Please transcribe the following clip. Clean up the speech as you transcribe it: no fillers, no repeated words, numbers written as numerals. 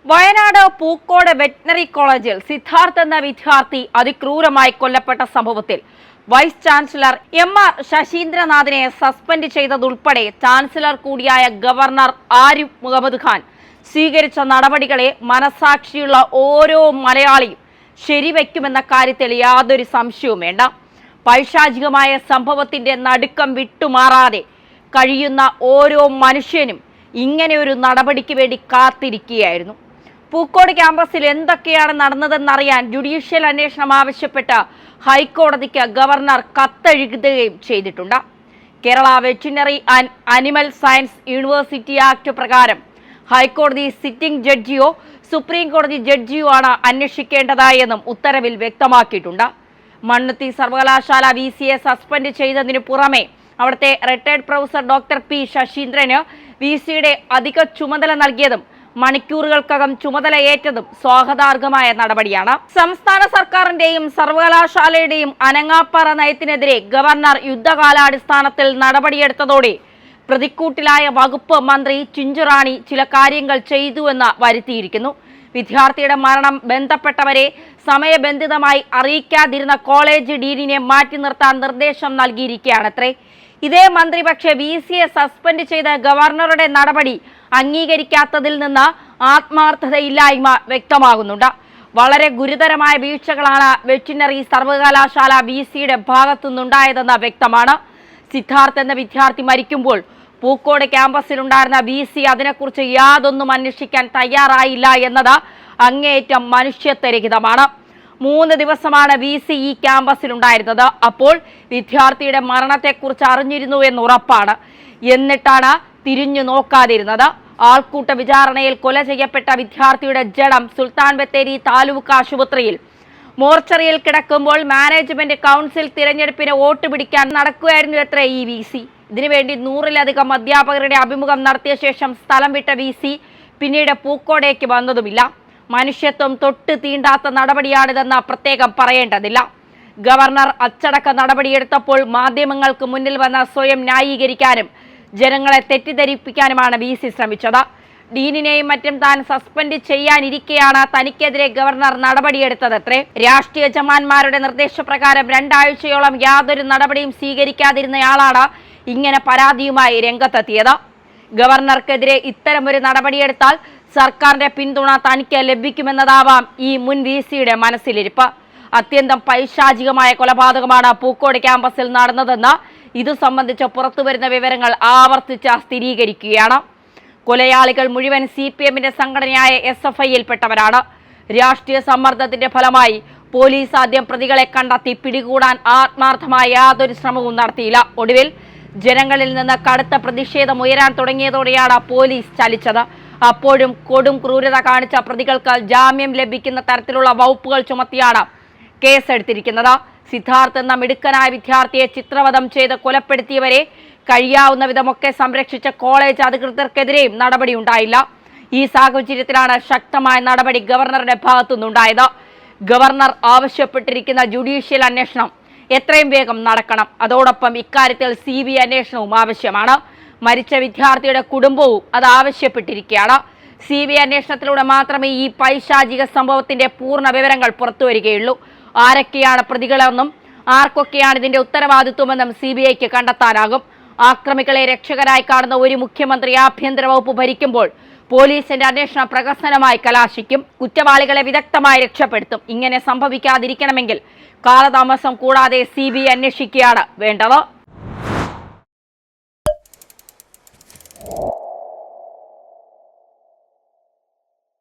Wayanad Pookode veterinary കോളേജിൽ സിദ്ധാർത്ഥ് എന്ന വിദ്യാർത്ഥി അതിക്രൂരമായി കൊല്ലപ്പെട്ട സംഭവത്തിൽ വൈസ് ചാൻസലർ എം.ആർ. ശശീന്ദ്രനാഥിനെ സസ്പെൻഡ് ചെയ്തതുൾപ്പെടെ ചാൻസലർ കൂടിയായ ഗവർണർ ആരിഫ് മുഹമ്മദ് ഖാൻ സ്വീകരിച്ച നടപടികളെ മനസാക്ഷിയുള്ള ഓരോ മലയാളിയും ശരിവെക്കുമെന്ന കാര്യത്തിൽ യാതൊരു സംശയവും വേണ്ട. പൈശാചികമായ സംഭവത്തിന്റെ നടുക്കം വിട്ടുമാറാതെ കഴിയുന്ന ഓരോ മനുഷ്യനും ഇങ്ങനെ ഒരു നടപടിക്ക് വേണ്ടി കാത്തിരിക്കുകയായിരുന്നു. പൂക്കോട് ക്യാമ്പസിൽ എന്തൊക്കെയാണ് നടന്നതെന്നറിയാൻ ജുഡീഷ്യൽ അന്വേഷണം ആവശ്യപ്പെട്ട ഹൈക്കോടതിക്ക് ഗവർണർ കത്തെഴുതുകയും ചെയ്തിട്ടുണ്ട്. Kerala veterinary and animal science university act പ്രകാരം ഹൈക്കോടതി സിറ്റിംഗ് ജഡ്ജിയോ സുപ്രീം കോടതി ജഡ്ജിയോ ആണ് അന്വേഷിക്കേണ്ടതായെന്നും ഉത്തരവിൽ വ്യക്തമാക്കിയിട്ടുണ്ട്. മണ്ണുത്തി സർവകലാശാല VC-യെ സസ്പെൻഡ് ചെയ്തതിനു പുറമെ അവിടുത്തെ റിട്ടയർഡ് പ്രൊഫസർ ഡോക്ടർ P. ശശീന്ദ്രന് VC-യുടെ അധിക ചുമതല നൽകിയതും മണിക്കൂറുകൾക്കകം ചുമതല ഏറ്റതും സ്വാഗതാർഹമായ നടപടിയാണ്. സംസ്ഥാന സർക്കാരിന്റെയും സർവകലാശാലയുടെയും അനങ്ങാപ്പാറ നയത്തിനെതിരെ ഗവർണർ യുദ്ധകാലാടിസ്ഥാനത്തിൽ നടപടിയെടുത്തതോടെ പ്രതിക്കൂട്ടിലായ വകുപ്പ് മന്ത്രി ചിഞ്ചുറാണി ചില കാര്യങ്ങൾ ചെയ്തുവെന്ന് വരുത്തിയിരിക്കുന്നു. വിദ്യാർത്ഥിയുടെ മരണം ബന്ധപ്പെട്ടവരെ സമയബന്ധിതമായി അറിയിക്കാതിരുന്ന കോളേജ് ഡീനിനെ മാറ്റി നിർത്താൻ നിർദ്ദേശം നൽകിയിരിക്കുകയാണത്രേ. ഇതേ മന്ത്രി പക്ഷേ VC-യെ സസ്പെൻഡ് ചെയ്ത ഗവർണറുടെ നടപടി അംഗീകരിക്കാത്തതിൽ നിന്ന് ആത്മാർത്ഥതയില്ലായ്മ വ്യക്തമാകുന്നുണ്ട്. വളരെ ഗുരുതരമായ വീഴ്ചകളാണ് വെറ്റിനറി സർവകലാശാല VC-യുടെ ഭാഗത്തുനിന്നുണ്ടായതെന്ന് വ്യക്തമാണ്. സിദ്ധാർത്ഥ് എന്ന വിദ്യാർത്ഥി മരിക്കുമ്പോൾ പൂക്കോട് ക്യാമ്പസിലുണ്ടായിരുന്ന VC അതിനെക്കുറിച്ച് യാതൊന്നും അന്വേഷിക്കാൻ തയ്യാറായില്ല എന്നത് അങ്ങേയറ്റം മനുഷ്യത്വരഹിതമാണ്. 3 ദിവസമാണ് VC ഈ ക്യാമ്പസിലുണ്ടായിരുന്നത്. അപ്പോൾ വിദ്യാർത്ഥിയുടെ മരണത്തെക്കുറിച്ച് അറിഞ്ഞിരുന്നു എന്ന് ഉറപ്പാണ്. എന്നിട്ടാണ് തിരിഞ്ഞു നോക്കാതിരുന്നത്. ആൾക്കൂട്ട വിചാരണയിൽ കൊല ചെയ്യപ്പെട്ട വിദ്യാർത്ഥിയുടെ ജഡം സുൽത്താൻ ബത്തേരി താലൂക്ക് ആശുപത്രിയിൽ മോർച്ചറിയിൽ കിടക്കുമ്പോൾ മാനേജ്മെന്റ് കൗൺസിൽ തിരഞ്ഞെടുപ്പിന് വോട്ട് പിടിക്കാൻ നടക്കുകയായിരുന്നു അത്രേ ഈ VC. ഇതിനുവേണ്ടി 100-ലധികം അധ്യാപകരുടെ അഭിമുഖം നടത്തിയ ശേഷം സ്ഥലം വിട്ട VC പിന്നീട് പൂക്കോടേക്ക് വന്നതുമില്ല. മനുഷ്യത്വം തൊട്ട് തീണ്ടാത്ത നടപടിയാണിതെന്ന് പ്രത്യേകം പറയേണ്ടതില്ല. ഗവർണർ അച്ചടക്ക നടപടിയെടുത്തപ്പോൾ മാധ്യമങ്ങൾക്ക് മുന്നിൽ വന്ന് സ്വയം ന്യായീകരിക്കാനും ജനങ്ങളെ തെറ്റിദ്ധരിപ്പിക്കാനുമാണ് VC ശ്രമിച്ചത്. ഡീനിനെയും മറ്റും താൻ സസ്പെൻഡ് ചെയ്യാനിരിക്കെയാണ് തനിക്കെതിരെ ഗവർണർ നടപടിയെടുത്തതത്രേ. രാഷ്ട്രീയ ജമാന്മാരുടെ നിർദ്ദേശപ്രകാരം 2 ആഴ്ചയോളം യാതൊരു നടപടിയും സ്വീകരിക്കാതിരുന്നയാളാണ് ഇങ്ങനെ പരാതിയുമായി രംഗത്തെത്തിയത്. ഗവർണർക്കെതിരെ ഇത്തരമൊരു നടപടിയെടുത്താൽ സർക്കാരിന്റെ പിന്തുണ തനിക്ക് ലഭിക്കുമെന്നതാവാം ഈ മുൻ VC-യുടെ മനസ്സിലിരിപ്പ്. അത്യന്തം പൈശാചികമായ കൊലപാതകമാണ് പൂക്കോട് ക്യാമ്പസിൽ നടന്നതെന്ന് ഇതു സംബന്ധിച്ച് പുറത്തുവരുന്ന വിവരങ്ങൾ ആവർത്തിച്ച് സ്ഥിരീകരിക്കുകയാണ്. കൊലയാളികൾ മുഴുവൻ CPM-ന്റെ സംഘടനയായ SFI-യിൽപ്പെട്ടവരാണ്. രാഷ്ട്രീയ സമ്മർദ്ദത്തിന്റെ ഫലമായി പോലീസ് ആദ്യം പ്രതികളെ കണ്ടെത്തി പിടികൂടാൻ ആത്മാർത്ഥമായ യാതൊരു ശ്രമവും നടത്തിയില്ല. ഒടുവിൽ ജനങ്ങളിൽ നിന്ന് കടുത്ത പ്രതിഷേധം ഉയരാൻ തുടങ്ങിയതോടെയാണ് പോലീസ് ചലിച്ചത്. അപ്പോഴും കൊടും ക്രൂരത കാണിച്ച പ്രതികൾക്ക് ജാമ്യം ലഭിക്കുന്ന തരത്തിലുള്ള വകുപ്പുകൾ ചുമത്തിയാണ് കേസെടുത്തിരിക്കുന്നത്. സിദ്ധാർത്ഥ് എന്ന മിടുക്കനായ വിദ്യാർത്ഥിയെ ചിത്രവധം ചെയ്ത് കൊലപ്പെടുത്തിയവരെ കഴിയാവുന്ന വിധമൊക്കെ സംരക്ഷിച്ച കോളേജ് അധികൃതർക്കെതിരെയും നടപടിയുണ്ടായില്ല. ഈ സാഹചര്യത്തിലാണ് ശക്തമായ നടപടി ഗവർണറുടെ ഭാഗത്തുനിന്നുണ്ടായത്. ഗവർണർ ആവശ്യപ്പെട്ടിരിക്കുന്ന ജുഡീഷ്യൽ അന്വേഷണം എത്രയും വേഗം നടക്കണം. അതോടൊപ്പം ഇക്കാര്യത്തിൽ CBI അന്വേഷണവും ആവശ്യമാണ്. മരിച്ച വിദ്യാർത്ഥിയുടെ കുടുംബവും അത് ആവശ്യപ്പെട്ടിരിക്കുകയാണ്. CBI അന്വേഷണത്തിലൂടെ മാത്രമേ ഈ പൈശാചിക സംഭവത്തിന്റെ പൂർണ്ണ വിവരങ്ങൾ പുറത്തുവരികയുള്ളൂ. ആരൊക്കെയാണ് പ്രതികളെന്നും ആർക്കൊക്കെയാണ് ഇതിന്റെ ഉത്തരവാദിത്വമെന്നും CBIക്ക് കണ്ടെത്താനാകും. ആക്രമികളെ രക്ഷകരായി കാണുന്ന ഒരു മുഖ്യമന്ത്രി ആഭ്യന്തര വകുപ്പ് ഭരിക്കുമ്പോൾ പോലീസിന്റെ അന്വേഷണം പ്രഹസനമായി കലാശിക്കും. കുറ്റവാളികളെ വിദഗ്ധമായി രക്ഷപ്പെടുത്തും. ഇങ്ങനെ സംഭവിക്കാതിരിക്കണമെങ്കിൽ കാലതാമസം കൂടാതെ CBI അന്വേഷിക്കുകയാണ് വേണ്ടത്.